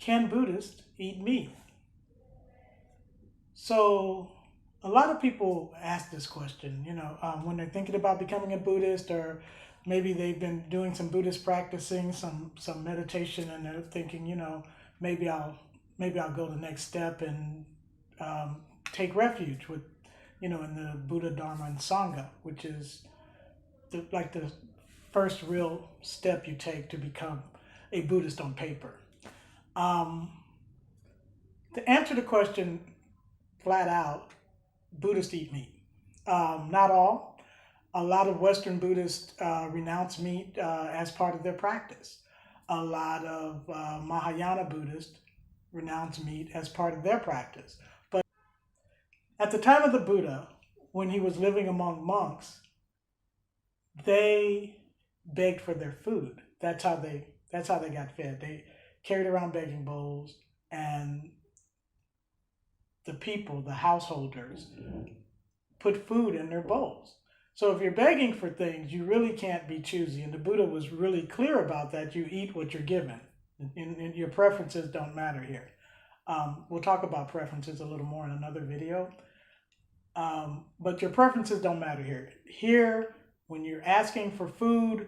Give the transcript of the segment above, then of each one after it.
can Buddhists eat meat? So a lot of people ask this question, when they're thinking about becoming a Buddhist, or maybe they've been doing some Buddhist practicing, some meditation, and they're thinking, maybe I'll go the next step and take refuge with, in the Buddha, Dharma, and Sangha, which is like the first real step you take to become a Buddhist on paper. To answer the question flat out, Buddhists eat meat. Not all. A lot of Western Buddhists renounce meat as part of their practice. A lot of Mahayana Buddhists renounce meat as part of their practice. But at the time of the Buddha, when he was living among monks, they begged for their food. That's how they got fed. They carried around begging bowls, and the people, the householders, put food in their bowls. So if you're begging for things, you really can't be choosy. And the Buddha was really clear about that. You eat what you're given. And your preferences don't matter here. We'll talk about preferences a little more in another video. But your preferences don't matter here. Here, when you're asking for food,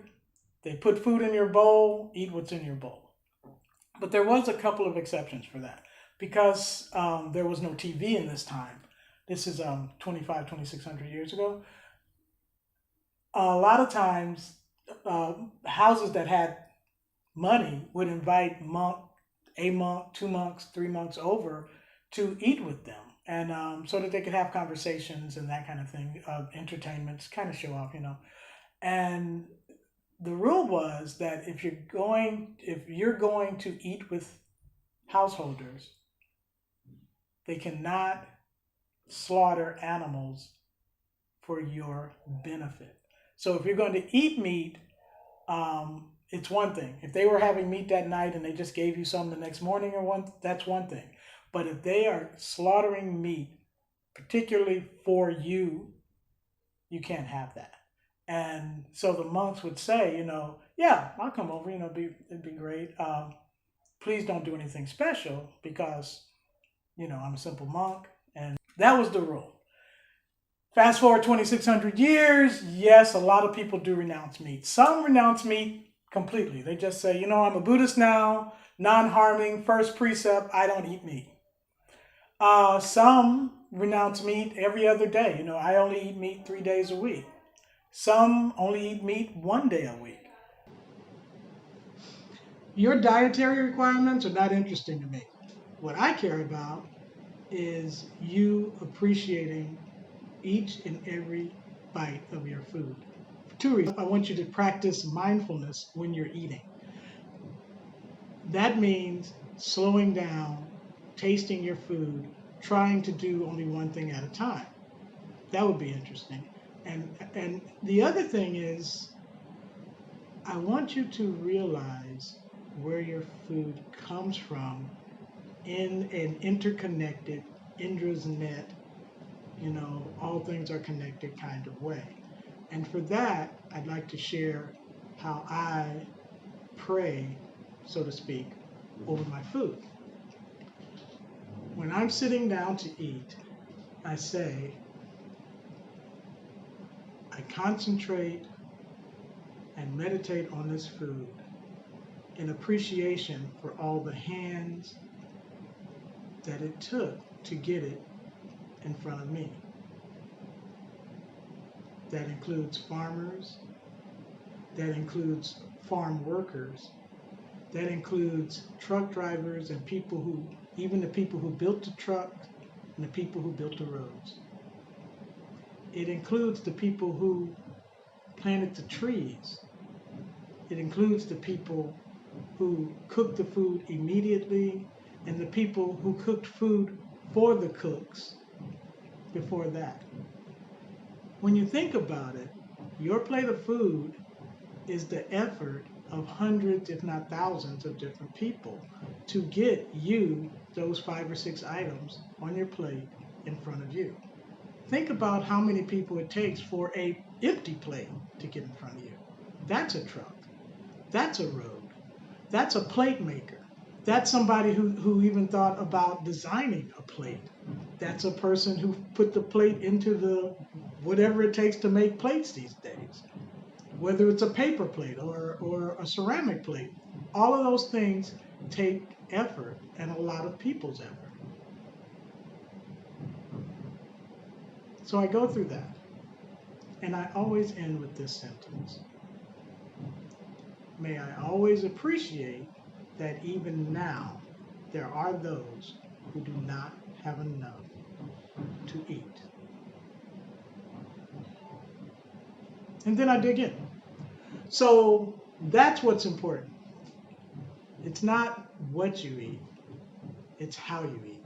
they put food in your bowl, eat what's in your bowl. But there was a couple of exceptions for that. Because there was no TV in this time. This is 2,600 years ago. A lot of times, houses that had money would invite a monk, 2 monks, 3 monks over to eat with them. And so that they could have conversations and that kind of thing, entertainments, kind of show off, And the rule was that if you're going to eat with householders, they cannot slaughter animals for your benefit. So if you're going to eat meat, it's one thing. If they were having meat that night and they just gave you some the next morning, that's one thing. But if they are slaughtering meat, particularly for you, you can't have that. And so the monks would say, yeah, I'll come over, it'd be great. Please don't do anything special because, I'm a simple monk. And that was the rule. Fast forward 2,600 years, yes, a lot of people do renounce meat. Some renounce meat completely. They just say, I'm a Buddhist now, non-harming, first precept, I don't eat meat. Some renounce meat every other day. I only eat meat 3 days a week. Some only eat meat 1 day a week. Your dietary requirements are not interesting to me. What I care about is you appreciating each and every bite of your food. For 2 reasons. I want you to practice mindfulness when you're eating. That means slowing down, tasting your food, trying to do only one thing at a time. That would be interesting. And the other thing is, I want you to realize where your food comes from in an interconnected, Indra's net, all things are connected kind of way. And for that, I'd like to share how I pray, so to speak, over my food. When I'm sitting down to eat, I say, I concentrate and meditate on this food in appreciation for all the hands that it took to get it in front of me. That includes farmers, that includes farm workers, that includes truck drivers and even the people who built the truck and the people who built the roads. It includes the people who planted the trees. It includes the people who cooked the food immediately and the people who cooked food for the cooks before that. When you think about it, your plate of food is the effort of hundreds, if not thousands, of different people to get you those 5 or 6 items on your plate in front of you. Think about how many people it takes for an empty plate to get in front of you. That's a truck. That's a road. That's a plate maker. That's somebody who even thought about designing a plate. That's a person who put the plate into the whatever it takes to make plates these days, whether it's a paper plate or a ceramic plate. All of those things take effort and a lot of people's effort. So I go through that. And I always end with this sentence. May I always appreciate that even now there are those who do not have enough to eat. And then I dig in. So that's what's important. It's not what you eat, it's how you eat.